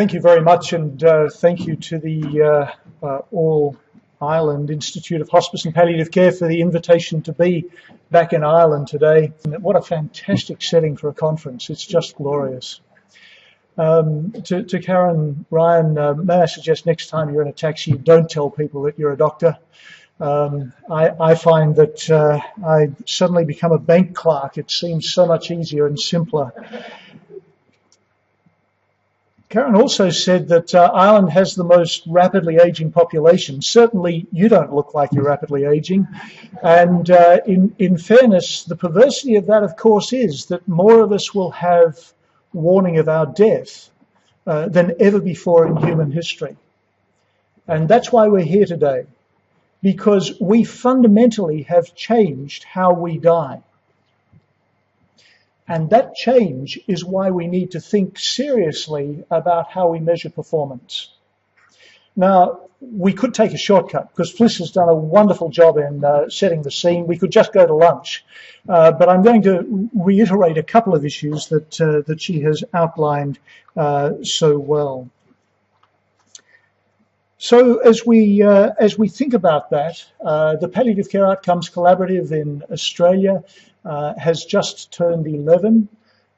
Thank you very much, and thank you to the All Ireland Institute of Hospice and Palliative Care for the invitation to be back in Ireland today. What a fantastic setting for a conference. It's just glorious. To Karen, Ryan, may I suggest next time you're in a taxi, don't tell people that you're a doctor. I find that I suddenly become a bank clerk. It seems so much easier and simpler. Karen also said that Ireland has the most rapidly aging population. Certainly, you don't look like you're rapidly aging. And in fairness, the perversity of that, of course, is that more of us will have warning of our death than ever before in human history. And that's why we're here today, because we fundamentally have changed how we die. And that change is why we need to think seriously about how we measure performance. Now, we could take a shortcut, because Fliss has done a wonderful job in setting the scene. We could just go to lunch. But I'm going to reiterate a couple of issues that she has outlined so well. So as we think about that, the Palliative Care Outcomes Collaborative in Australia has just turned 11,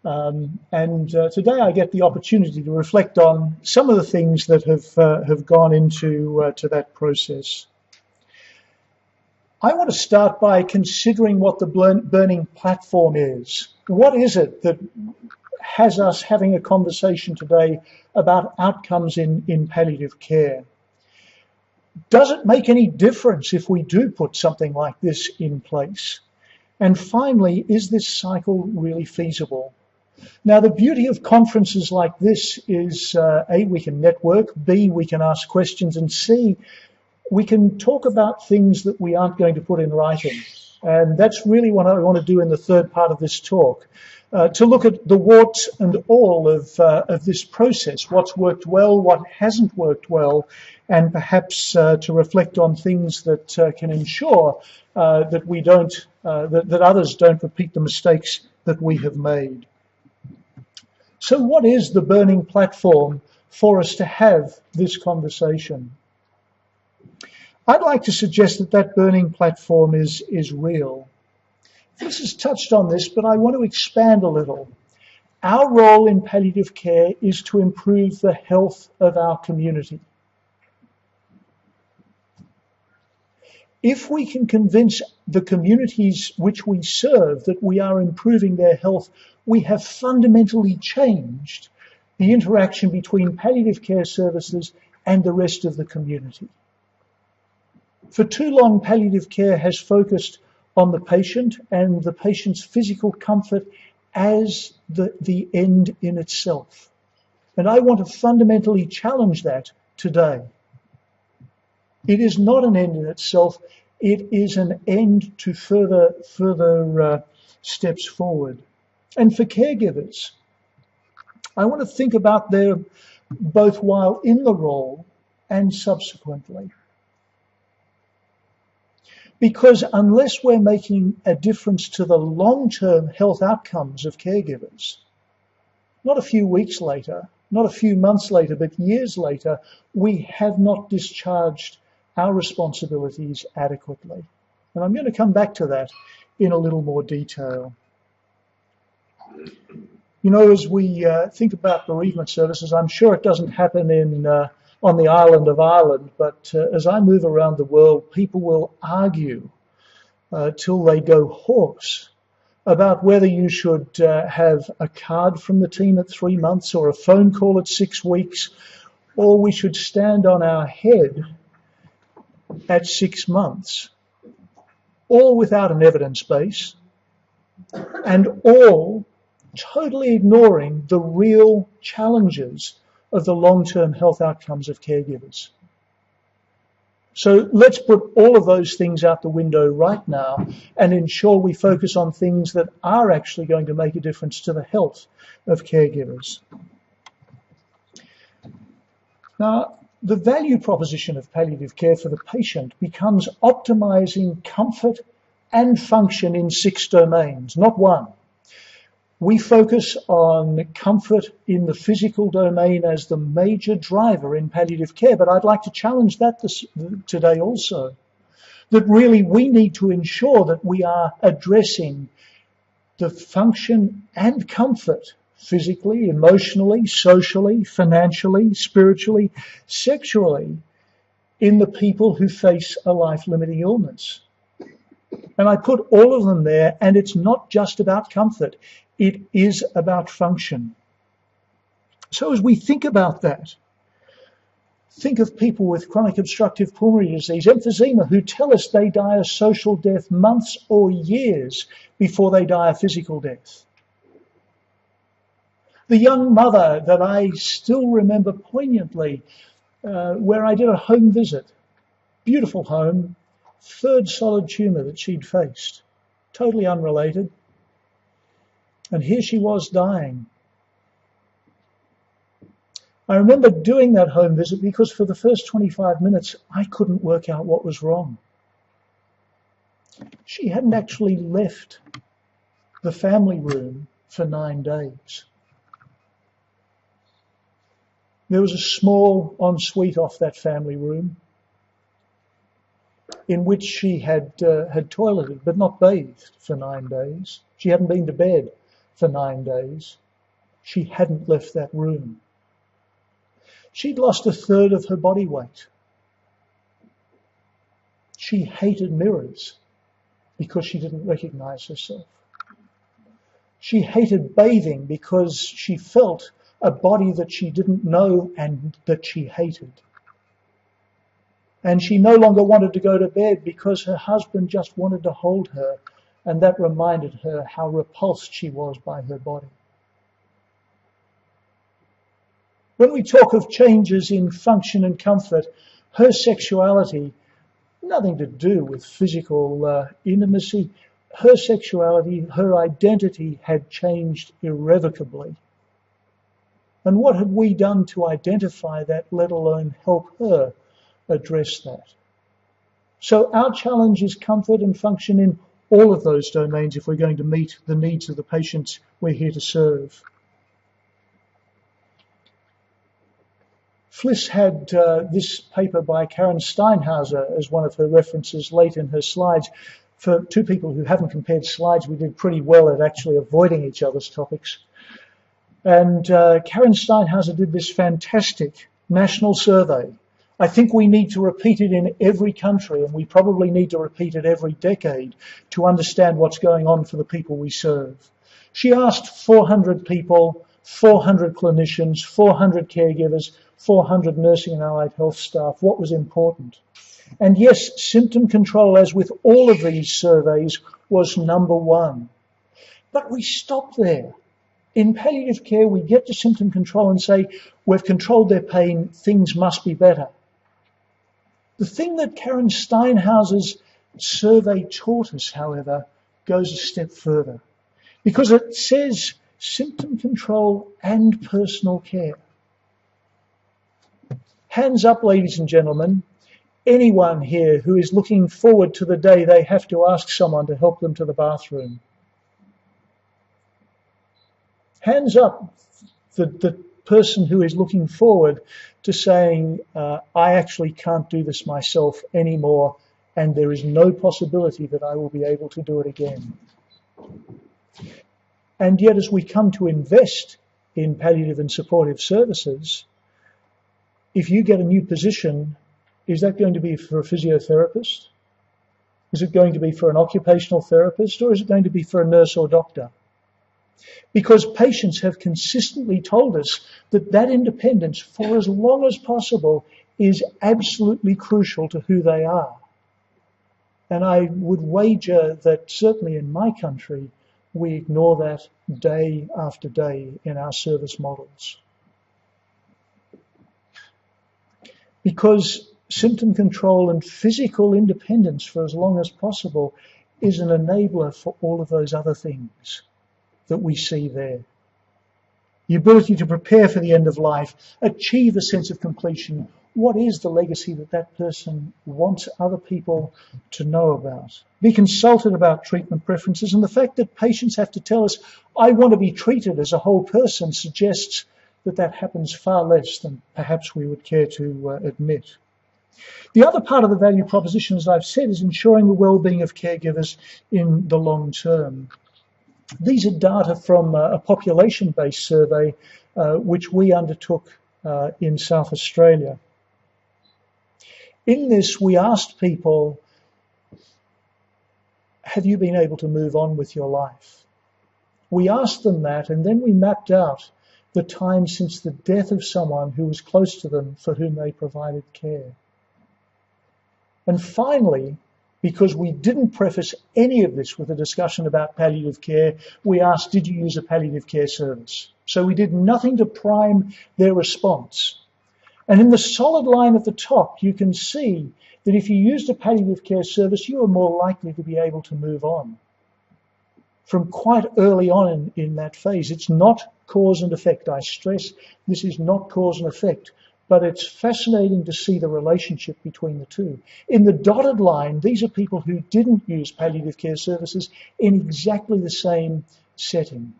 and today I get the opportunity to reflect on some of the things that have gone into to that process. I want to start by considering what the burning platform is. What is it that has us having a conversation today about outcomes in palliative care? Does it make any difference if we do put something like this in place? And finally, is this cycle really feasible? Now, the beauty of conferences like this is, A, we can network, B, we can ask questions, and C, we can talk about things that we aren't going to put in writing. And that's really what I want to do in the third part of this talk, to look at the warts and all of this process, what's worked well, what hasn't worked well, and perhaps to reflect on things that can ensure that we don't, that others don't repeat the mistakes that we have made. So what is the burning platform for us to have this conversation? I'd like to suggest that that burning platform is real. This has touched on this, but I want to expand a little. Our role in palliative care is to improve the health of our community. If we can convince the communities which we serve that we are improving their health, we have fundamentally changed the interaction between palliative care services and the rest of the community. For too long, palliative care has focused on the patient and the patient's physical comfort as the end in itself. And I want to fundamentally challenge that today. It is not an end in itself. It is an end to further steps forward. And for caregivers, I want to think about their both while in the role and subsequently. Because unless we're making a difference to the long-term health outcomes of caregivers, not a few weeks later, not a few months later, but years later, we have not discharged our responsibilities adequately. And I'm going to come back to that in a little more detail. You know, as we think about bereavement services, I'm sure it doesn't happen on the island of Ireland, but as I move around the world, people will argue till they go hoarse about whether you should have a card from the team at 3 months or a phone call at 6 weeks, or we should stand on our head at 6 months, all without an evidence base, and all totally ignoring the real challenges of the long-term health outcomes of caregivers. So let's put all of those things out the window right now and ensure we focus on things that are actually going to make a difference to the health of caregivers. Now, the value proposition of palliative care for the patient becomes optimizing comfort and function in 6 domains, not one. We focus on comfort in the physical domain as the major driver in palliative care, but I'd like to challenge that today also. That really we need to ensure that we are addressing the function and comfort physically, emotionally, socially, financially, spiritually, sexually in the people who face a life-limiting illness. And I put all of them there, and it's not just about comfort. It is about function. So as we think about that, think of people with chronic obstructive pulmonary disease, emphysema, who tell us they die a social death months or years before they die a physical death. The young mother that I still remember poignantly, where I did a home visit, beautiful home, third solid tumour that she'd faced, totally unrelated. And here she was dying. I remember doing that home visit because for the first 25 minutes, I couldn't work out what was wrong. She hadn't actually left the family room for 9 days. There was a small ensuite off that family room in which she had toileted but not bathed for 9 days. She hadn't been to bed for 9 days. She hadn't left that room. She'd lost a third of her body weight. She hated mirrors because she didn't recognize herself. She hated bathing because she felt a body that she didn't know and that she hated. And she no longer wanted to go to bed because her husband just wanted to hold her, and that reminded her how repulsed she was by her body. When we talk of changes in function and comfort, her sexuality, nothing to do with physical intimacy, her sexuality, her identity had changed irrevocably. And what had we done to identify that, let alone help her address that? So our challenge is comfort and function in all of those domains if we're going to meet the needs of the patients we're here to serve. Fliss had this paper by Karen Steinhauser as one of her references late in her slides. For two people who haven't compared slides, we did pretty well at actually avoiding each other's topics. And Karen Steinhauser did this fantastic national survey. I think we need to repeat it in every country, and we probably need to repeat it every decade to understand what's going on for the people we serve. She asked 400 people, 400 clinicians, 400 caregivers, 400 nursing and allied health staff, what was important. And yes, symptom control, as with all of these surveys, was number one. But we stop there. In palliative care, we get to symptom control and say, we've controlled their pain, things must be better. The thing that Karen Steinhauser's survey taught us, however, goes a step further, because it says symptom control and personal care. Hands up, ladies and gentlemen, anyone here who is looking forward to the day they have to ask someone to help them to the bathroom. Hands up, the person who is looking forward to saying, I actually can't do this myself anymore, and there is no possibility that I will be able to do it again. And yet, as we come to invest in palliative and supportive services, if you get a new position, is that going to be for a physiotherapist? Is it going to be for an occupational therapist? Or is it going to be for a nurse or doctor? Because patients have consistently told us that that independence, for as long as possible, is absolutely crucial to who they are. And I would wager that certainly in my country, we ignore that day after day in our service models. Because symptom control and physical independence for as long as possible is an enabler for all of those other things that we see there. The ability to prepare for the end of life, achieve a sense of completion, what is the legacy that that person wants other people to know about? Be consulted about treatment preferences, and the fact that patients have to tell us, I want to be treated as a whole person, suggests that that happens far less than perhaps we would care to admit. The other part of the value proposition, as I've said, is ensuring the well-being of caregivers in the long term. These are data from a population-based survey which we undertook in South Australia. In this, we asked people, have you been able to move on with your life? We asked them that, and then we mapped out the time since the death of someone who was close to them for whom they provided care. And finally, because we didn't preface any of this with a discussion about palliative care, we asked, did you use a palliative care service? So we did nothing to prime their response. And in the solid line at the top, you can see that if you used a palliative care service, you are more likely to be able to move on. From quite early on in that phase, it's not cause and effect. I stress this is not cause and effect, but it's fascinating to see the relationship between the two. In the dotted line, these are people who didn't use palliative care services in exactly the same setting.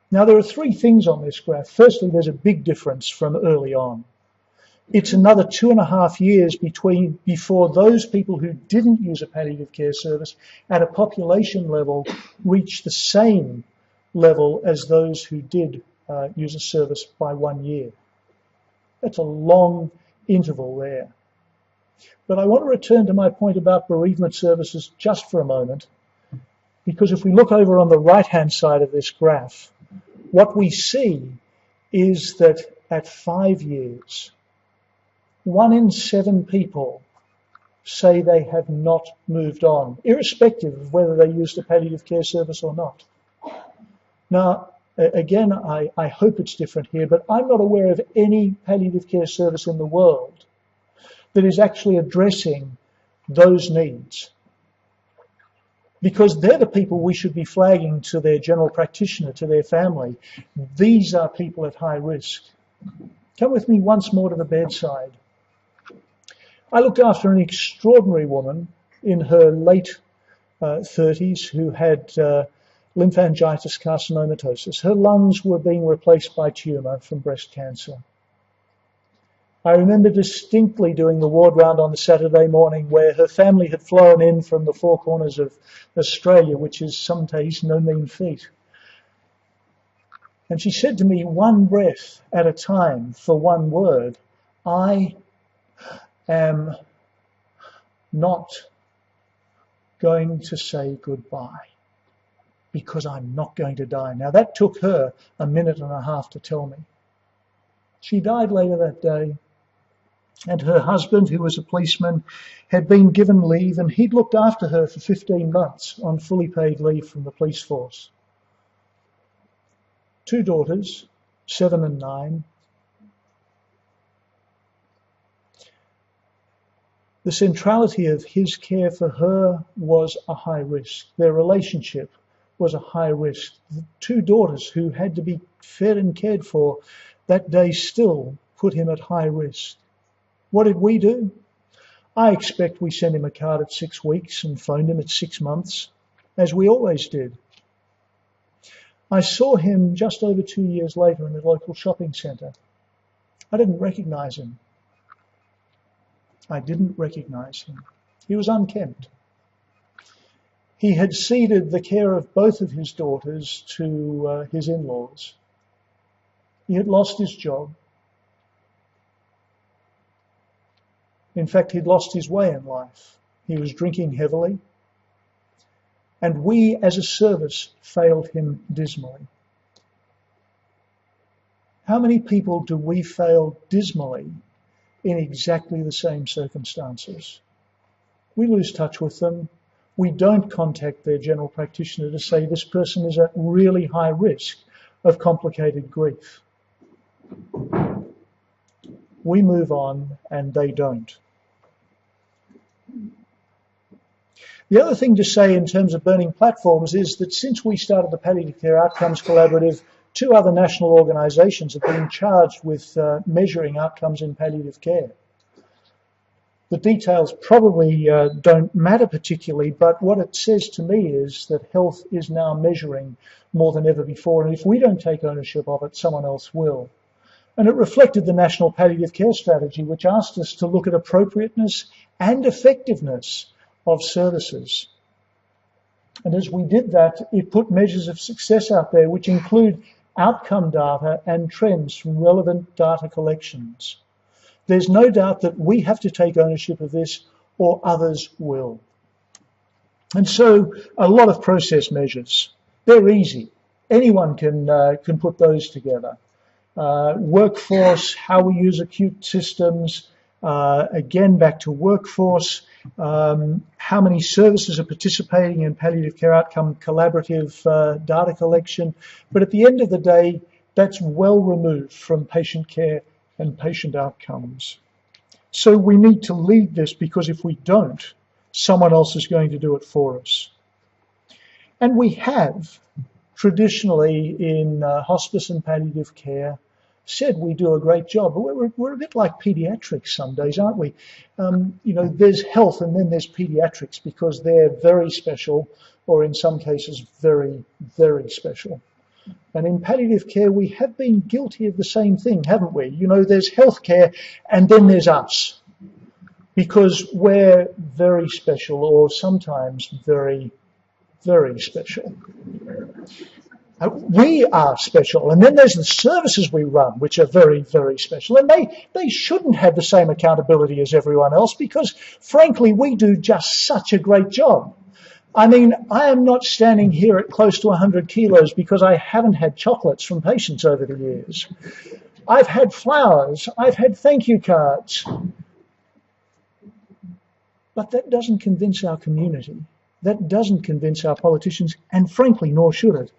Now, there are three things on this graph. Firstly, there's a big difference from early on. It's another 2.5 years before those people who didn't use a palliative care service at a population level reach the same level as those who did use a service by 1 year. That's a long interval there. But I want to return to my point about bereavement services just for a moment, because if we look over on the right-hand side of this graph, what we see is that at 5 years, 1 in 7 people say they have not moved on, irrespective of whether they used a palliative care service or not. Now, again, I hope it's different here, but I'm not aware of any palliative care service in the world that is actually addressing those needs, because they're the people we should be flagging to their general practitioner, to their family. These are people at high risk. Come with me once more to the bedside. I looked after an extraordinary woman in her late 30s who had lymphangitis carcinomatosis. Her lungs were being replaced by tumour from breast cancer. I remember distinctly doing the ward round on the Saturday morning where her family had flown in from the four corners of Australia, which is some days no mean feat. And she said to me, one breath at a time, for one word, I am not going to say goodbye because I'm not going to die. Now that took her 1.5 minutes to tell me. She died later that day, and her husband, who was a policeman, had been given leave, and he'd looked after her for 15 months on fully paid leave from the police force. 2 daughters, 7 and 9. The centrality of his care for her was a high risk. Their relationship was a high risk. The 2 daughters who had to be fed and cared for that day still put him at high risk. What did we do? I expect we sent him a card at 6 weeks and phoned him at 6 months, as we always did. I saw him just over 2 years later in the local shopping centre. I didn't recognise him. I didn't recognise him. He was unkempt. He had ceded the care of both of his daughters to his in-laws. He had lost his job. In fact, he'd lost his way in life. He was drinking heavily. And we, as a service, failed him dismally. How many people do we fail dismally in exactly the same circumstances? We lose touch with them. We don't contact their general practitioner to say this person is at really high risk of complicated grief. We move on and they don't. The other thing to say in terms of burning platforms is that since we started the Palliative Care Outcomes Collaborative two other national organisations have been charged with measuring outcomes in palliative care. The details probably don't matter particularly, but what it says to me is that health is now measuring more than ever before, and if we don't take ownership of it, someone else will. And it reflected the National Palliative Care Strategy, which asked us to look at appropriateness and effectiveness of services. And as we did that, it put measures of success out there, which include outcome data and trends from relevant data collections. There's no doubt that we have to take ownership of this, or others will. And so a lot of process measures. They're easy. Anyone can put those together. Workforce, how we use acute systems, again back to workforce, how many services are participating in palliative care outcome collaborative data collection. But at the end of the day, that's well removed from patient care and patient outcomes. So we need to lead this, because if we don't, someone else is going to do it for us. And we have traditionally in hospice and palliative care said we do a great job. But we're a bit like pediatrics some days, aren't we? You know, there's health and then there's pediatrics, because they're very special, or in some cases very, very special. And in palliative care, we have been guilty of the same thing, haven't we? You know, there's healthcare and then there's us, because we're very special, or sometimes very, very special. We are special, and then there's the services we run, which are very, very special, and they shouldn't have the same accountability as everyone else, because frankly we do just such a great job. I mean, I am not standing here at close to 100 kilos because I haven't had chocolates from patients over the years. I've had flowers, I've had thank you cards, but that doesn't convince our community. That doesn't convince our politicians, and frankly, nor should it.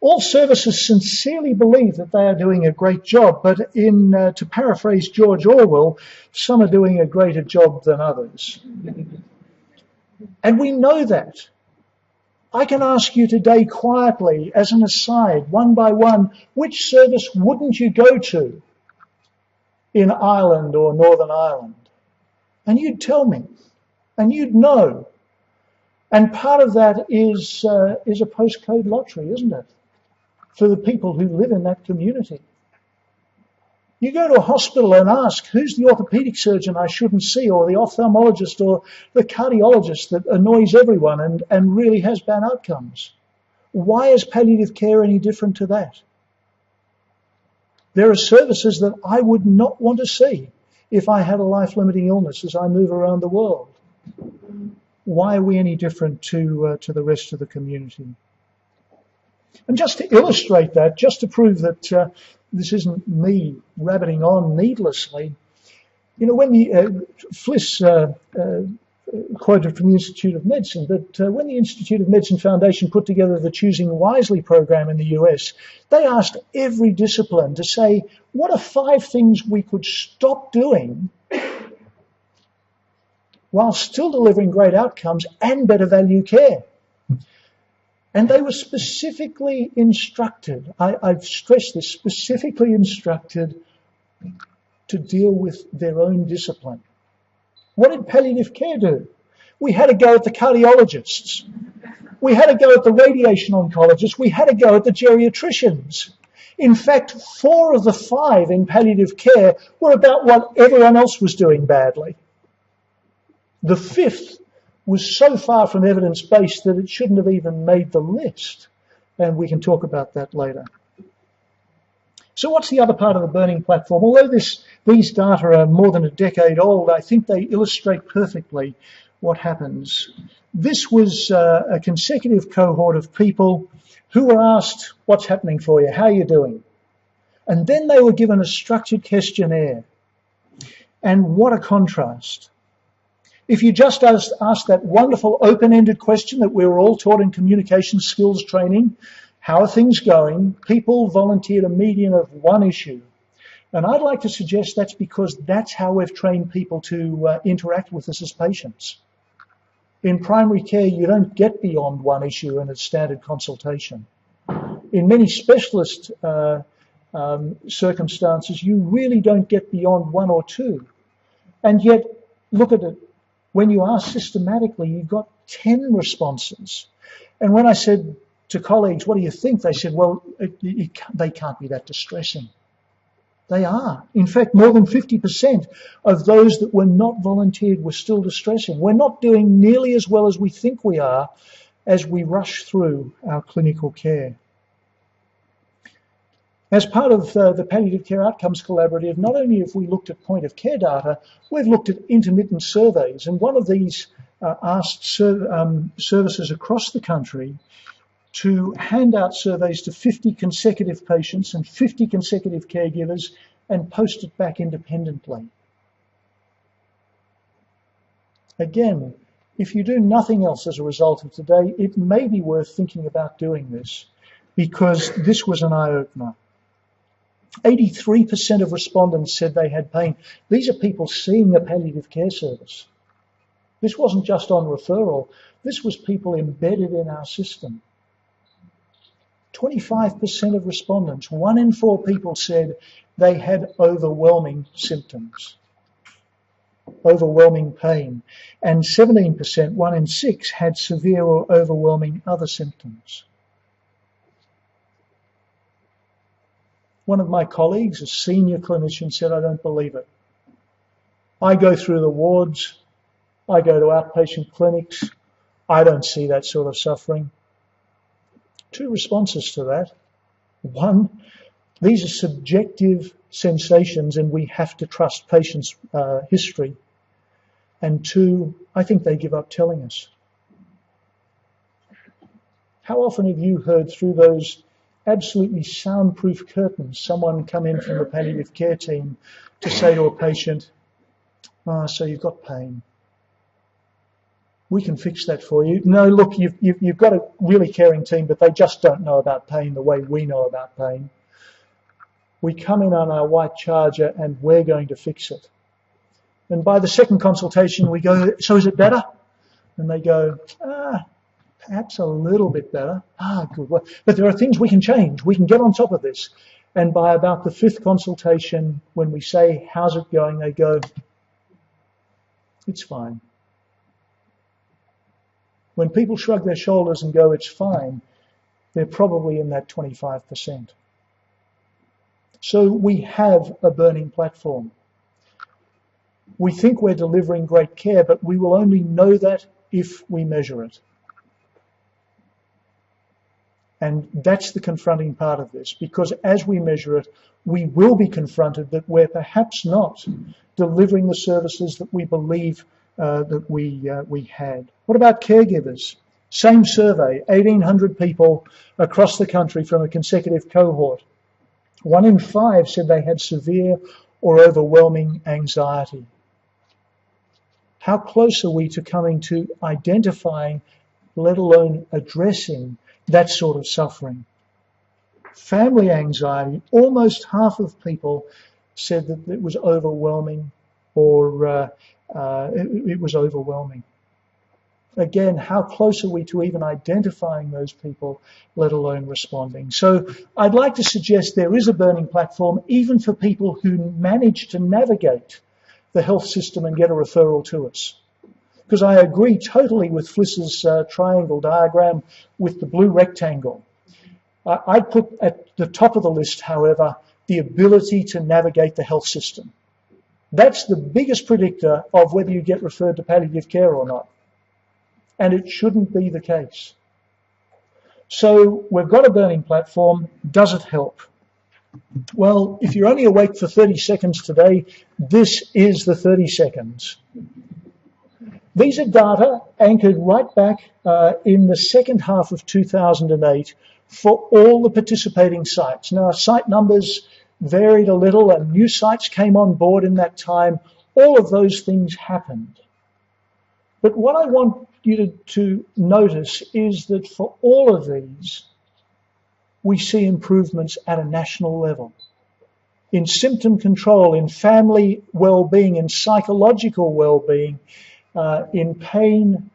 All services sincerely believe that they are doing a great job, but to paraphrase George Orwell, some are doing a greater job than others. And we know that. I can ask you today quietly, as an aside, one by one, which service wouldn't you go to in Ireland or Northern Ireland? And you'd tell me, and you'd know. And part of that is a postcode lottery, isn't it? For the people who live in that community. You go to a hospital and ask, who's the orthopedic surgeon I shouldn't see, or the ophthalmologist, or the cardiologist that annoys everyone and really has bad outcomes? Why is palliative care any different to that? There are services that I would not want to see if I had a life-limiting illness as I move around the world. Why are we any different to the rest of the community? And just to illustrate that, just to prove that this isn't me rabbiting on needlessly, you know, when the Fliss quoted from the Institute of Medicine that when the Institute of Medicine Foundation put together the Choosing Wisely program in the US, they asked every discipline to say, what are 5 things we could stop doing while still delivering great outcomes and better value care? And they were specifically instructed, I've stressed this, specifically instructed to deal with their own discipline. What did palliative care do? We had a go at the cardiologists. We had a go at the radiation oncologists. We had a go at the geriatricians. In fact, 4 of the 5 in palliative care were about what everyone else was doing badly. The 5th was so far from evidence-based that it shouldn't have even made the list. And we can talk about that later. So what's the other part of the burning platform? Although these data are more than a decade old, I think they illustrate perfectly what happens. This was a consecutive cohort of people who were asked, what's happening for you? How are you doing? And then they were given a structured questionnaire. And what a contrast. If you just ask that wonderful open-ended question that we were all taught in communication skills training, how are things going? People volunteered a median of 1 issue. And I'd like to suggest that's because that's how we've trained people to interact with us as patients. In primary care, you don't get beyond 1 issue in a standard consultation. In many specialist circumstances, you really don't get beyond 1 or 2. And yet, look at it. When you ask systematically, you've got 10 responses. And when I said to colleagues, what do you think? They said, well, they can't be that distressing. They are. In fact, more than 50% of those that were not volunteered were still distressing. We're not doing nearly as well as we think we are as we rush through our clinical care. As part of the Palliative Care Outcomes Collaborative, not only have we looked at point of care data, we've looked at intermittent surveys. And one of these asked services across the country to hand out surveys to 50 consecutive patients and 50 consecutive caregivers and post it back independently. Again, if you do nothing else as a result of today, it may be worth thinking about doing this, because this was an eye-opener. 83% of respondents said they had pain. These are people seeing the palliative care service. This wasn't just on referral. This was people embedded in our system. 25% of respondents, 1 in 4 people, said they had overwhelming symptoms, overwhelming pain, and 17%, 1 in 6, had severe or overwhelming other symptoms. One of my colleagues, a senior clinician, said, I don't believe it. I go through the wards, I go to outpatient clinics, I don't see that sort of suffering. 2 responses to that. 1, these are subjective sensations and we have to trust patients' history. And 2, I think they give up telling us. How often have you heard through those absolutely soundproof curtains someone come in from the palliative care team to say to a patient, so you've got pain. We can fix that for you. No, look, you've got a really caring team, but they just don't know about pain the way we know about pain. We come in on our white Charger and we're going to fix it. And by the second consultation, we go, so is it better? And they go, perhaps a little bit better. Good. But there are things we can change. We can get on top of this. And by about the 5th consultation, when we say, how's it going? They go, it's fine. When people shrug their shoulders and go, it's fine, they're probably in that 25%. So we have a burning platform. We think we're delivering great care, but we will only know that if we measure it. And that's the confronting part of this, because as we measure it, we will be confronted that we're perhaps not delivering the services that we believe that we had. What about caregivers? Same survey, 1,800 people across the country from a consecutive cohort. 1 in 5 said they had severe or overwhelming anxiety. How close are we to coming to identifying, let alone addressing, that sort of suffering? Family anxiety, almost half of people said that it was overwhelming or it was overwhelming. Again, how close are we to even identifying those people, let alone responding? So I'd like to suggest there is a burning platform, even for people who manage to navigate the health system and get a referral to us. Because I agree totally with Fliss's triangle diagram with the blue rectangle. I'd put at the top of the list, however, the ability to navigate the health system. That's the biggest predictor of whether you get referred to palliative care or not. And it shouldn't be the case. So we've got a burning platform. Does it help? Well, if you're only awake for 30 seconds today, this is the 30 seconds. These are data anchored right back in the second half of 2008 for all the participating sites. Now, site numbers varied a little and new sites came on board in that time. All of those things happened. But what I want you to notice is that for all of these, we see improvements at a national level. In symptom control, in family well-being, in psychological well-being, In pain,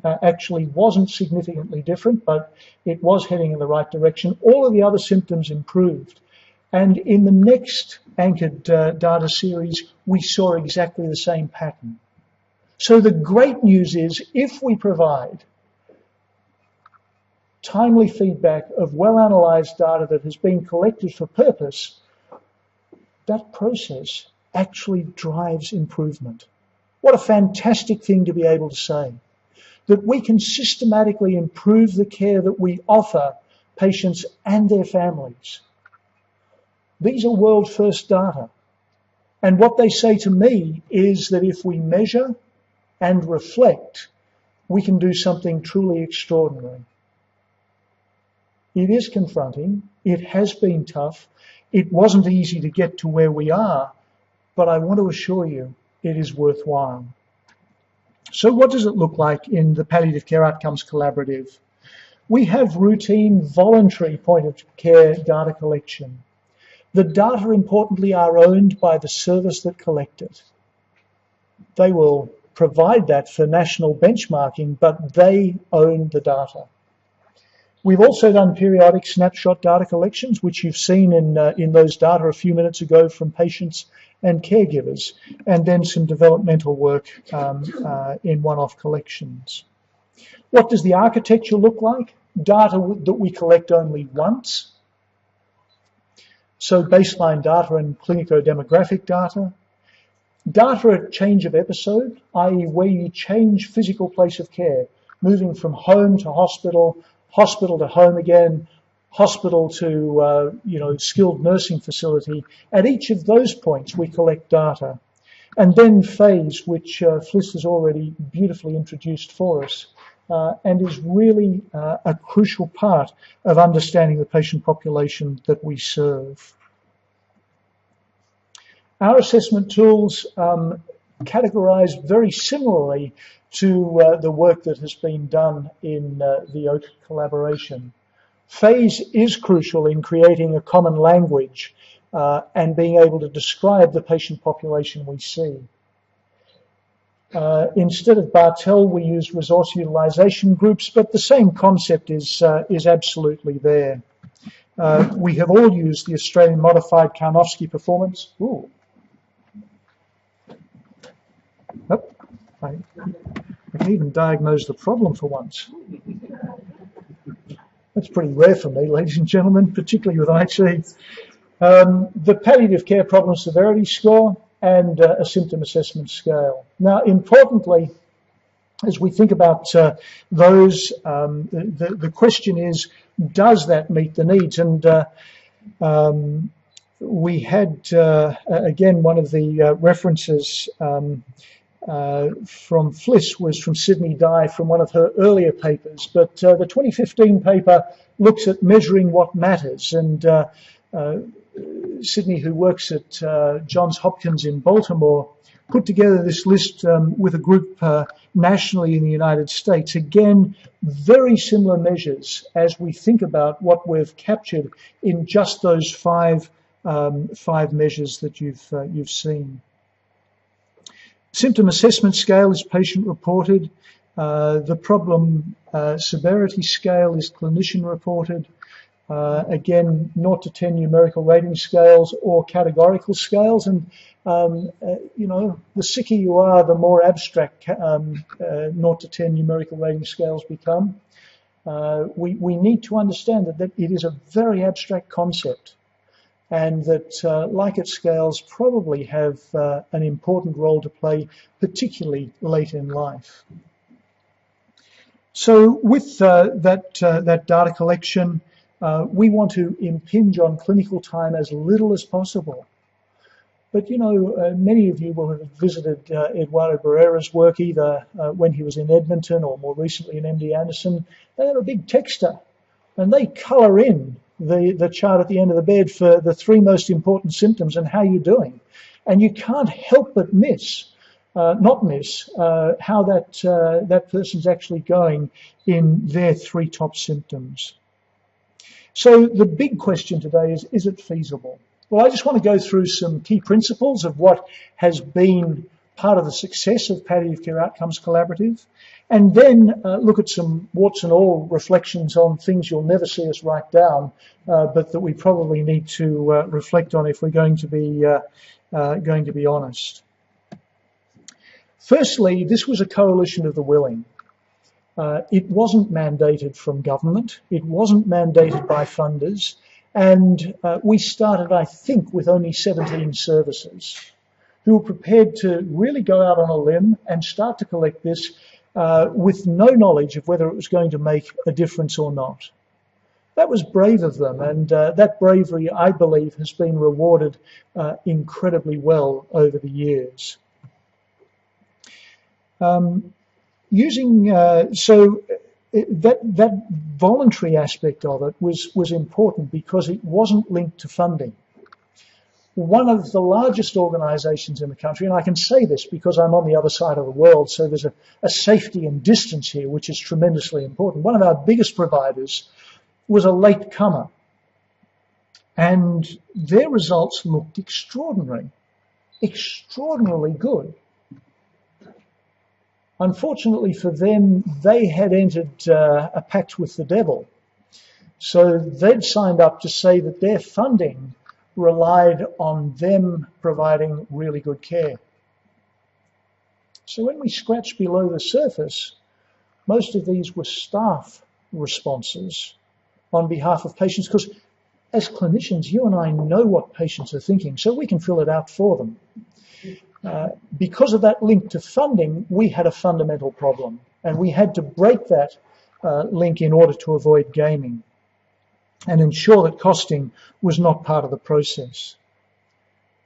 actually wasn't significantly different, but it was heading in the right direction. All of the other symptoms improved. And in the next anchored data series, we saw exactly the same pattern. So the great news is, if we provide timely feedback of well-analyzed data that has been collected for purpose, that process actually drives improvement. What a fantastic thing to be able to say, that we can systematically improve the care that we offer patients and their families. These are world-first data. And what they say to me is that if we measure and reflect, we can do something truly extraordinary. It is confronting. It has been tough. It wasn't easy to get to where we are, but I want to assure you it is worthwhile. So what does it look like in the Palliative Care Outcomes Collaborative? We have routine voluntary point of care data collection. The data, importantly, are owned by the service that collect it. They will provide that for national benchmarking, but they own the data. We've also done periodic snapshot data collections, which you've seen in those data a few minutes ago from patients and caregivers, and then some developmental work in one-off collections. What does the architecture look like? Data that we collect only once. So baseline data and clinico-demographic data. Data at change of episode, i.e. where you change physical place of care, moving from home to hospital, hospital to home again, hospital to skilled nursing facility. At each of those points we collect data. And then phase, which Fliss has already beautifully introduced for us, and is really a crucial part of understanding the patient population that we serve. Our assessment tools categorise very similarly to the work that has been done in the OAK collaboration. Phase is crucial in creating a common language and being able to describe the patient population we see. Instead of Bartell, we use resource utilisation groups, but the same concept is absolutely there. We have all used the Australian Modified Karnofsky Performance. Ooh. Oh, I can even diagnose the problem for once. That's pretty rare for me, ladies and gentlemen, particularly with IT. The Palliative Care Problem Severity Score and a Symptom Assessment Scale. Now, importantly, as we think about those, the question is, does that meet the needs? And we had, again, one of the references from Fliss was from Sydney Dye from one of her earlier papers, but the 2015 paper looks at measuring what matters, and Sydney, who works at Johns Hopkins in Baltimore, put together this list with a group nationally in the United States. Again, very similar measures as we think about what we've captured in just those five measures that you've seen. Symptom assessment scale is patient reported. The problem severity scale is clinician reported. Again, 0 to 10 numerical rating scales or categorical scales. And, the sicker you are, the more abstract 0 to 10 numerical rating scales become. We need to understand that it is a very abstract concept, and that like-it scales probably have an important role to play, particularly late in life. So with that data collection, we want to impinge on clinical time as little as possible. But, many of you will have visited Eduardo Barrera's work, either when he was in Edmonton or more recently in MD Anderson. They have a big texter, and they colour in the chart at the end of the bed for the 3 most important symptoms and how you're doing. And you can't help but not miss how that person's actually going in their 3 top symptoms. So the big question today is it feasible? Well, I just want to go through some key principles of what has been part of the success of Palliative Care Outcomes Collaborative, and then look at some warts and all reflections on things you'll never see us write down, but that we probably need to reflect on if we're going to be honest. Firstly, this was a coalition of the willing. It wasn't mandated from government. It wasn't mandated by funders. And we started, I think, with only 17 services who were prepared to really go out on a limb and start to collect this with no knowledge of whether it was going to make a difference or not. That was brave of them, and that bravery, I believe, has been rewarded incredibly well over the years. That voluntary aspect of it was important because it wasn't linked to funding. One of the largest organisations in the country, and I can say this because I'm on the other side of the world, so there's a safety and distance here, which is tremendously important. One of our biggest providers was a late comer, and their results looked extraordinarily good. Unfortunately for them, they had entered a pact with the devil. So they'd signed up to say that their funding relied on them providing really good care. So when we scratched below the surface, most of these were staff responses on behalf of patients, because as clinicians, you and I know what patients are thinking, so we can fill it out for them. Because of that link to funding, we had a fundamental problem, and we had to break that link in order to avoid gaming and ensure that costing was not part of the process.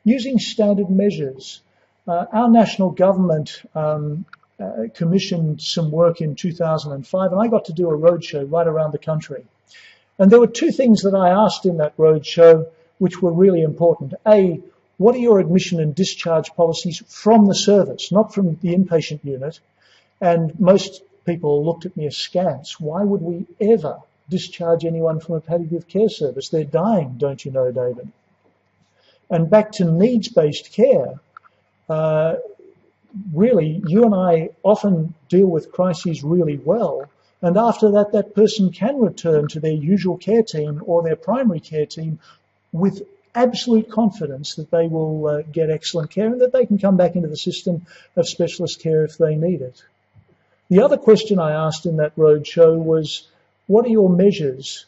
Using standard measures, our national government commissioned some work in 2005, and I got to do a roadshow right around the country. And there were two things that I asked in that roadshow which were really important. A, what are your admission and discharge policies from the service, not from the inpatient unit? And most people looked at me askance. Why would we ever discharge anyone from a palliative care service? They're dying, don't you know, David? And back to needs-based care, really, you and I often deal with crises really well, and after that, that person can return to their usual care team or their primary care team with absolute confidence that they will get excellent care and that they can come back into the system of specialist care if they need it. The other question I asked in that roadshow was, what are your measures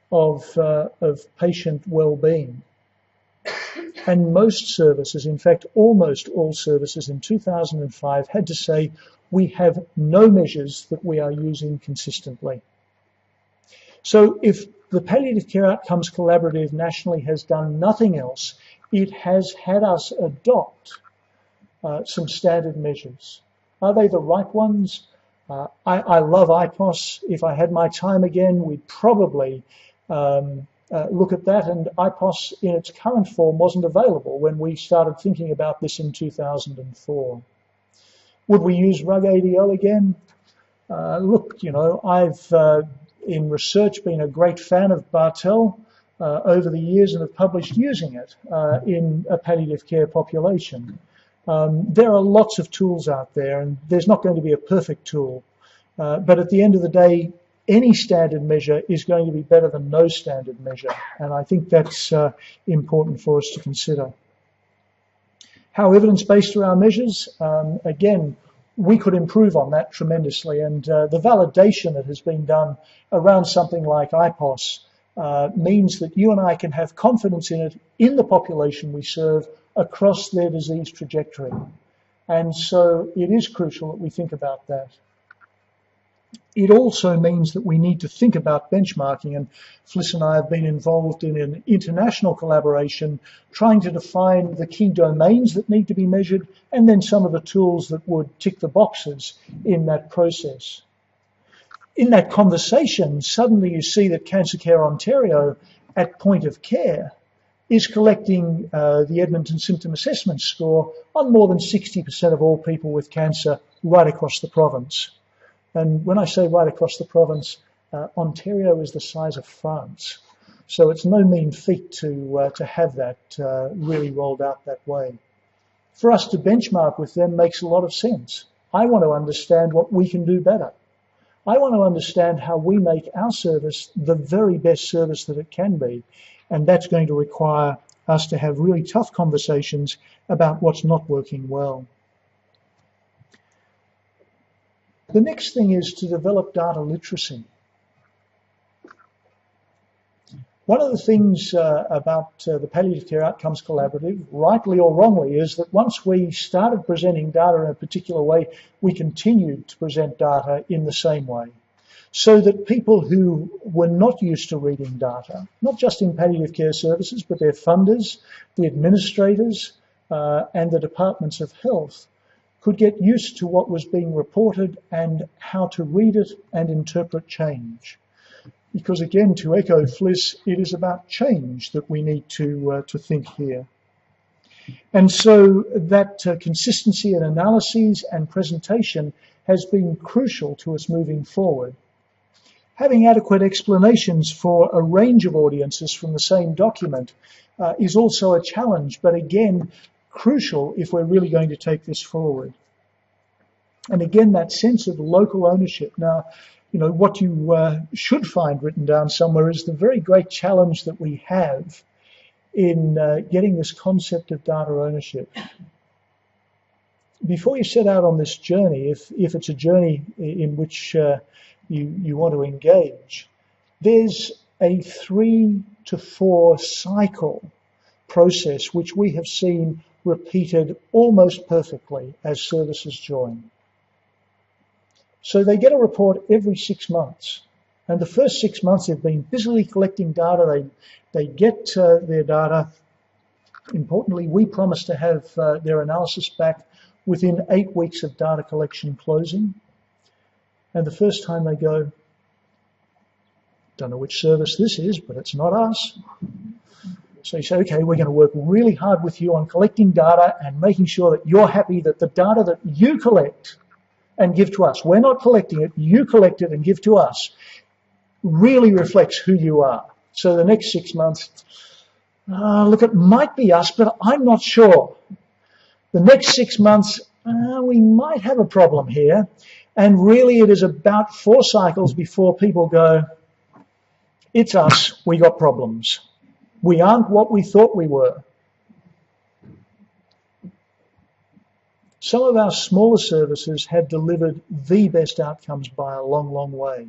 of patient well-being? And most services, in fact almost all services in 2005, had to say, we have no measures that we are using consistently. So if the Palliative Care Outcomes Collaborative nationally has done nothing else, it has had us adopt some standard measures. Are they the right ones? I love IPOS. If I had my time again, we'd probably look at that, and IPOS in its current form wasn't available when we started thinking about this in 2004. Would we use RUG-ADL again? Look, you know, I've in research been a great fan of Bartel over the years and have published using it in a palliative care population. There are lots of tools out there, and there's not going to be a perfect tool. But at the end of the day, any standard measure is going to be better than no standard measure, and I think that's important for us to consider. How evidence-based are our measures? Again, we could improve on that tremendously, and the validation that has been done around something like IPOS means that you and I can have confidence in it in the population we serve across their disease trajectory. And so it is crucial that we think about that. It also means that we need to think about benchmarking, and Fliss and I have been involved in an international collaboration trying to define the key domains that need to be measured and then some of the tools that would tick the boxes in that process. In that conversation, suddenly you see that Cancer Care Ontario at point of care is collecting the Edmonton Symptom Assessment Score on more than 60% of all people with cancer right across the province. And when I say right across the province, Ontario is the size of France. So it's no mean feat to have that really rolled out that way. For us to benchmark with them makes a lot of sense. I want to understand what we can do better. I want to understand how we make our service the very best service that it can be. And that's going to require us to have really tough conversations about what's not working well. The next thing is to develop data literacy. One of the things about the Palliative Care Outcomes Collaborative, rightly or wrongly, is that once we started presenting data in a particular way, we continued to present data in the same way. So that people who were not used to reading data, not just in palliative care services, but their funders, the administrators, and the departments of health, could get used to what was being reported and how to read it and interpret change. Because again, to echo Fliss, it is about change that we need to think here. And so that consistency in analyses and presentation has been crucial to us moving forward. Having adequate explanations for a range of audiences from the same document is also a challenge, but again, crucial if we're really going to take this forward. And again, that sense of local ownership. Now, you know, what you should find written down somewhere is the very great challenge that we have in getting this concept of data ownership. Before you set out on this journey, if it's a journey in which you want to engage, there's a 3 to 4 cycle process which we have seen repeated almost perfectly as services join. So they get a report every 6 months. And the first 6 months they've been busily collecting data. They get their data. Importantly, we promise to have their analysis back within 8 weeks of data collection closing. And the first time they go, don't know which service this is, but it's not us. So you say, okay, we're going to work really hard with you on collecting data and making sure that you're happy that the data that you collect and give to us, we're not collecting it, you collect it and give to us, really reflects who you are. So the next 6 months, look, it might be us, but I'm not sure. The next 6 months, we might have a problem here. And really it is about 4 cycles before people go, it's us, we got problems. We aren't what we thought we were. Some of our smaller services have delivered the best outcomes by a long, long way.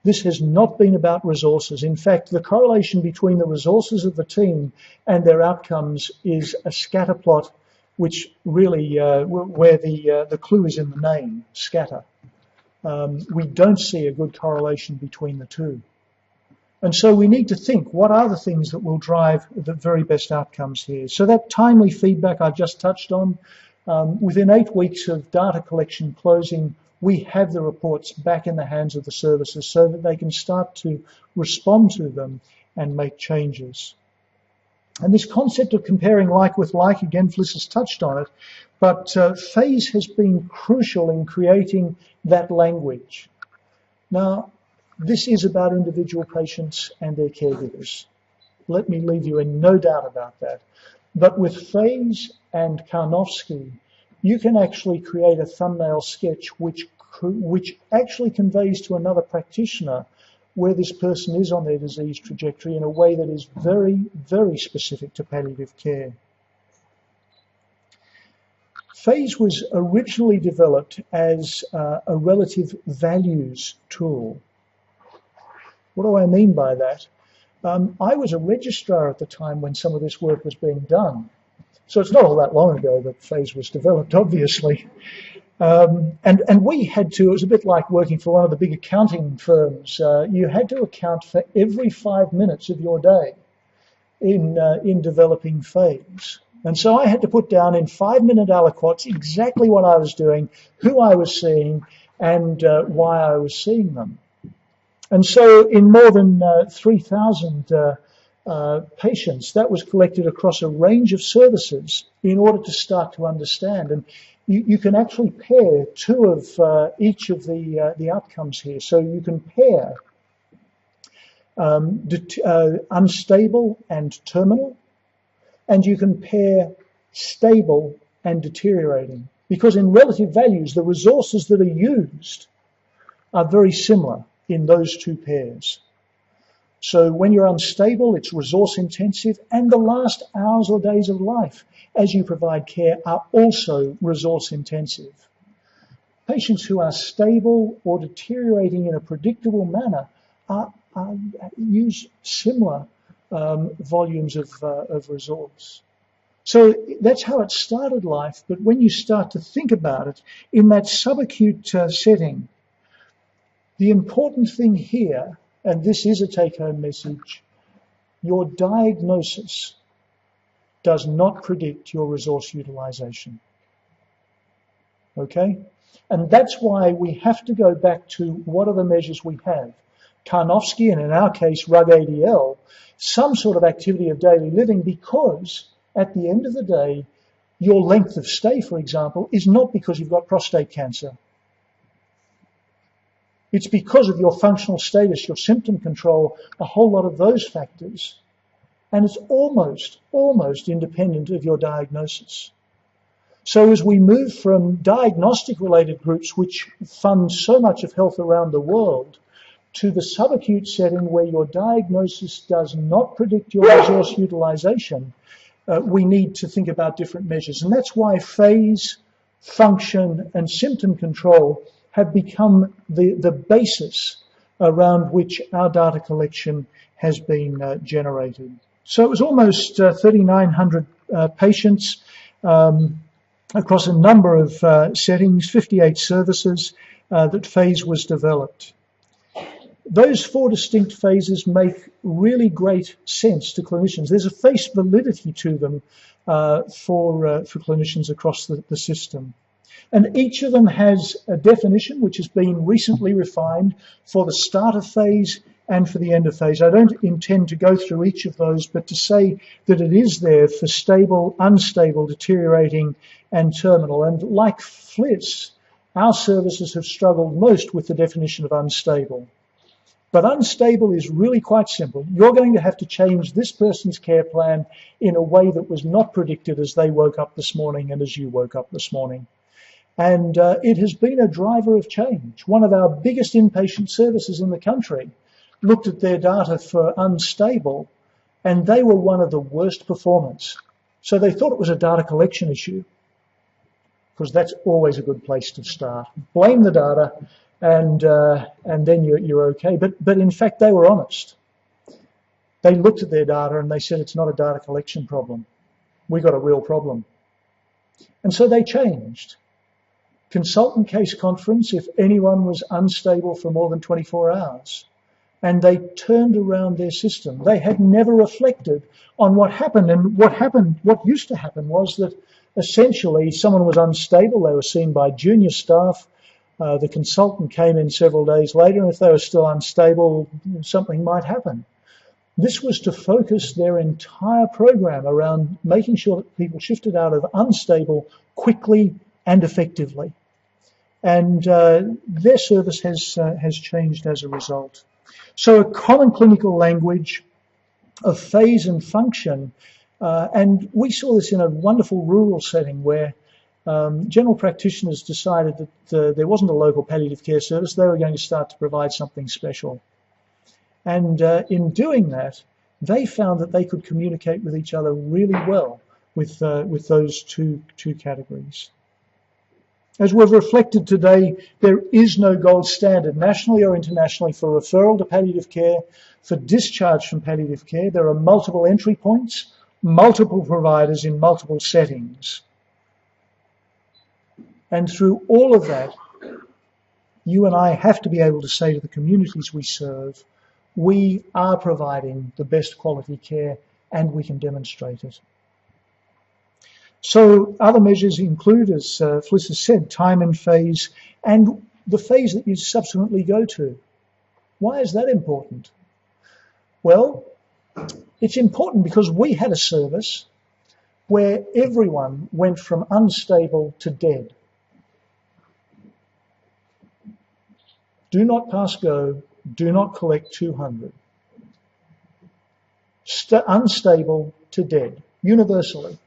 This has not been about resources. In fact, the correlation between the resources of the team and their outcomes is a scatter plot, which really, where the clue is in the name, scatter. We don't see a good correlation between the two. And so we need to think, what are the things that will drive the very best outcomes here? So that timely feedback I've just touched on, within 8 weeks of data collection closing, we have the reports back in the hands of the services so that they can start to respond to them and make changes. And this concept of comparing like with like, again, Fliss has touched on it, but phase has been crucial in creating that language. Now, this is about individual patients and their caregivers. Let me leave you in no doubt about that. But with phase and Karnofsky, you can actually create a thumbnail sketch which actually conveys to another practitioner where this person is on their disease trajectory in a way that is very, very specific to palliative care. phase was originally developed as a relative values tool. What do I mean by that? I was a registrar at the time when some of this work was being done. So it's not all that long ago that phase was developed, obviously. And we had to, it was a bit like working for one of the big accounting firms. You had to account for every 5 minutes of your day in developing phase. And so I had to put down in 5-minute aliquots exactly what I was doing, who I was seeing, and why I was seeing them. And so in more than 3,000 patients, that was collected across a range of services in order to start to understand. And you can actually pair two of each of the outcomes here. So you can pair unstable and terminal, and you can pair stable and deteriorating. Because in relative values, the resources that are used are very similar in those two pairs. So when you're unstable, it's resource intensive, and the last hours or days of life as you provide care are also resource intensive. Patients who are stable or deteriorating in a predictable manner use similar volumes of resource. So that's how it started life, but when you start to think about it in that subacute setting, the important thing here, and this is a take-home message, your diagnosis does not predict your resource utilization. Okay? And that's why we have to go back to what are the measures we have. Karnofsky, and in our case, RUG-ADL, some sort of activity of daily living, because at the end of the day, your length of stay, for example, is not because you've got prostate cancer. It's because of your functional status, your symptom control, a whole lot of those factors. And it's almost independent of your diagnosis. So as we move from diagnostic-related groups, which fund so much of health around the world, to the subacute setting where your diagnosis does not predict your resource utilization, we need to think about different measures. And that's why phase, function, and symptom control have become the basis around which our data collection has been generated. So it was almost 3,900 patients across a number of settings, 58 services that phase was developed. Those 4 distinct phases make really great sense to clinicians. There's a face validity to them for clinicians across the system. And each of them has a definition which has been recently refined for the start of phase and for the end of phase. I don't intend to go through each of those, but to say that it is there for stable, unstable, deteriorating, and terminal. And like FLIS, our services have struggled most with the definition of unstable. But unstable is really quite simple. You're going to have to change this person's care plan in a way that was not predicted as they woke up this morning and as you woke up this morning. And it has been a driver of change. One of our biggest inpatient services in the country looked at their data for unstable, and they were one of the worst performers. So they thought it was a data collection issue, because that's always a good place to start. Blame the data, and then you're okay. But in fact, they were honest. They looked at their data and they said, it's not a data collection problem. We got a real problem. And so they changed. Consultant case conference if anyone was unstable for more than 24 hours. And they turned around their system. They had never reflected on what happened. And what used to happen was that essentially someone was unstable. They were seen by junior staff. The consultant came in several days later, and if they were still unstable, something might happen. This was to focus their entire program around making sure that people shifted out of unstable quickly and effectively. And their service has changed as a result. So a common clinical language of phase and function, and we saw this in a wonderful rural setting where general practitioners decided that there wasn't a local palliative care service. They were going to start to provide something special. And in doing that, they found that they could communicate with each other really well with those two categories. As we've reflected today, there is no gold standard nationally or internationally for referral to palliative care, for discharge from palliative care. There are multiple entry points, multiple providers in multiple settings. And through all of that, you and I have to be able to say to the communities we serve, we are providing the best quality care and we can demonstrate it. So other measures include, as Fliss has said, time and phase, and the phase that you subsequently go to. Why is that important? Well, it's important because we had a service where everyone went from unstable to dead. Do not pass go, do not collect 200. Unstable to dead, universally.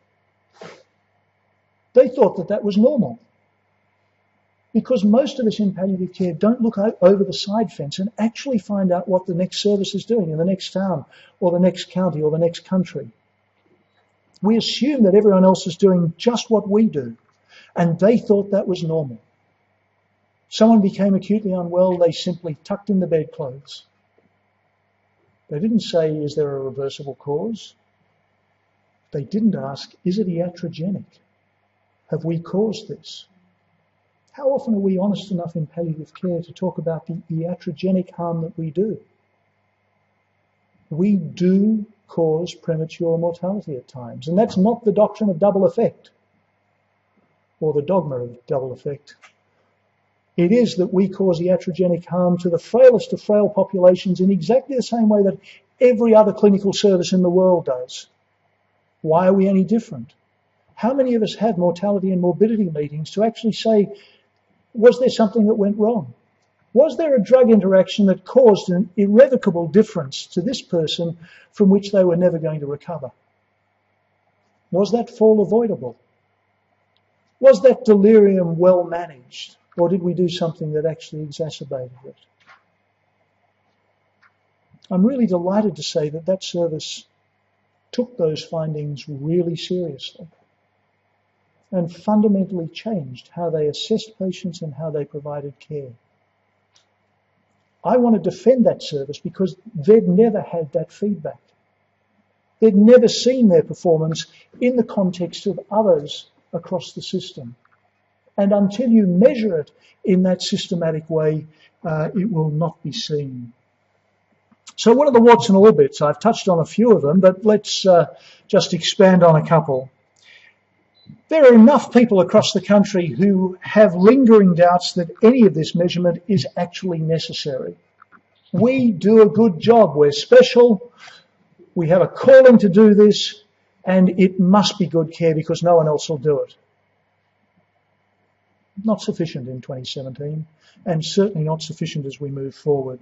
They thought that that was normal. Because most of us in palliative care don't look over the side fence and actually find out what the next service is doing in the next town or the next county or the next country. We assume that everyone else is doing just what we do, and they thought that was normal. Someone became acutely unwell, they simply tucked in the bedclothes. They didn't say, is there a reversible cause? They didn't ask, is it iatrogenic? Have we caused this? How often are we honest enough in palliative care to talk about the iatrogenic harm that we do? We do cause premature mortality at times, and that's not the doctrine of double effect, or the dogma of double effect. It is that we cause iatrogenic harm to the frailest of frail populations in exactly the same way that every other clinical service in the world does. Why are we any different? How many of us have mortality and morbidity meetings to actually say, was there something that went wrong? Was there a drug interaction that caused an irrevocable difference to this person from which they were never going to recover? Was that fall avoidable? Was that delirium well managed? Or did we do something that actually exacerbated it? I'm really delighted to say that that service took those findings really seriously and fundamentally changed how they assessed patients and how they provided care. I want to defend that service because they'd never had that feedback. They'd never seen their performance in the context of others across the system. And until you measure it in that systematic way, it will not be seen. So what are the warts and all bits? I've touched on a few of them, but let's just expand on a couple. There are enough people across the country who have lingering doubts that any of this measurement is actually necessary. We do a good job. We're special. We have a calling to do this, and it must be good care because no one else will do it. Not sufficient in 2017, and certainly not sufficient as we move forward.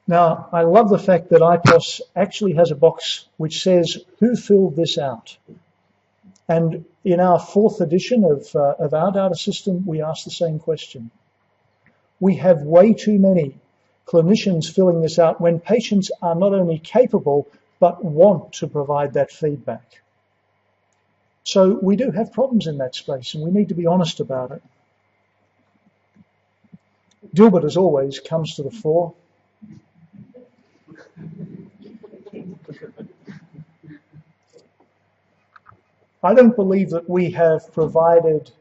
Now, I love the fact that IPOS actually has a box which says, who filled this out? And in our 4th edition of our data system, we ask the same question. We have way too many clinicians filling this out when patients are not only capable, but want to provide that feedback. So we do have problems in that space, and we need to be honest about it. Dilbert, as always, comes to the fore. I don't believe that we have provided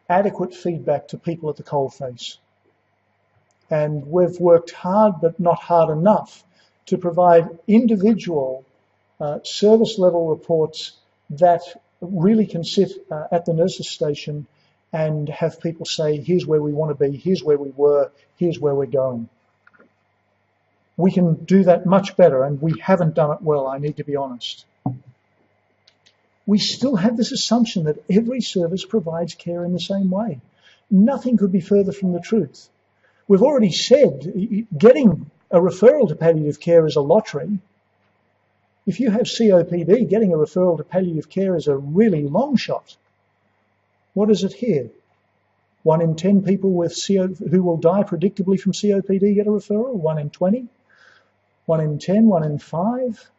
adequate feedback to people at the coalface. And we've worked hard, but not hard enough, to provide individual service level reports that really can sit at the nurse's station and have people say, here's where we want to be, here's where we were, here's where we're going. We can do that much better, and we haven't done it well, I need to be honest. We still have this assumption that every service provides care in the same way. Nothing could be further from the truth. We've already said getting a referral to palliative care is a lottery. If you have COPD, getting a referral to palliative care is a really long shot. What is it here? 1 in 10 people with who will die predictably from COPD get a referral? 1 in 20? 1 in 10? 1 in 5?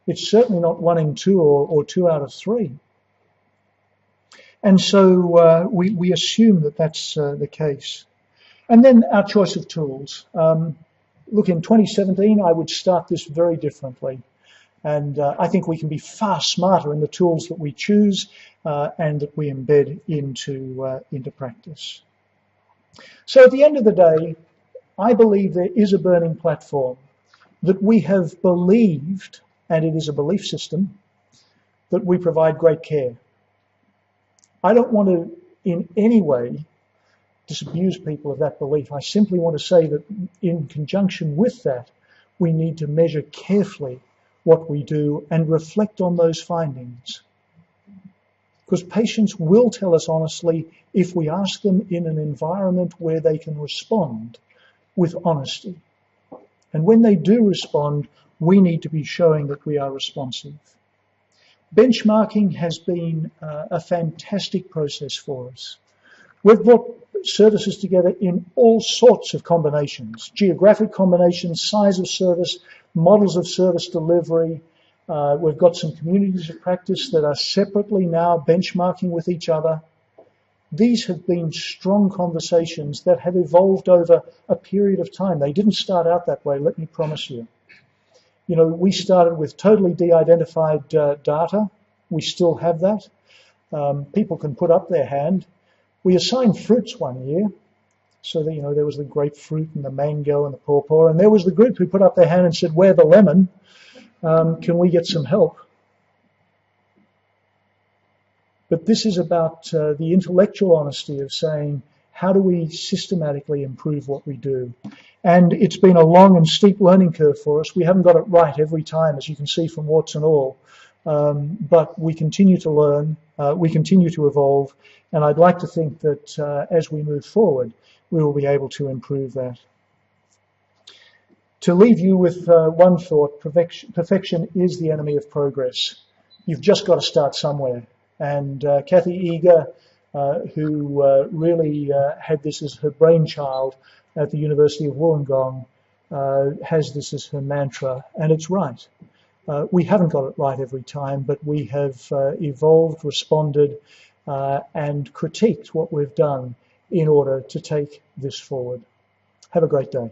It's certainly not 1 in 2 or 2 out of 3. And so we assume that that's the case. And then our choice of tools. Look, in 2017, I would start this very differently. And I think we can be far smarter in the tools that we choose and that we embed into practice. So at the end of the day, I believe there is a burning platform that we have believed, and it is a belief system, that we provide great care. I don't want to in any way disabuse people of that belief. I simply want to say that in conjunction with that, we need to measure carefully what we do and reflect on those findings. Because patients will tell us honestly if we ask them in an environment where they can respond with honesty. And when they do respond, we need to be showing that we are responsive. Benchmarking has been a fantastic process for us. We've brought services together in all sorts of combinations, geographic combinations, size of service, models of service delivery. We've got some communities of practice that are separately now benchmarking with each other. These have been strong conversations that have evolved over a period of time. They didn't start out that way, let me promise you. You know, we started with totally de-identified data. We still have that. People can put up their hand. We assigned fruits one year. So that, you know, there was the grapefruit and the mango and the pawpaw, and there was the group who put up their hand and said, "We're the lemon. Can we get some help?" But this is about the intellectual honesty of saying, how do we systematically improve what we do? And it's been a long and steep learning curve for us. We haven't got it right every time, as you can see from warts and all. But we continue to learn, we continue to evolve, and I'd like to think that as we move forward, we will be able to improve that. To leave you with one thought, perfection is the enemy of progress. You've just got to start somewhere. And Kathy Eager, who really had this as her brainchild at the University of Wollongong, has this as her mantra, and it's right. We haven't got it right every time, but we have evolved, responded, and critiqued what we've done in order to take this forward. Have a great day.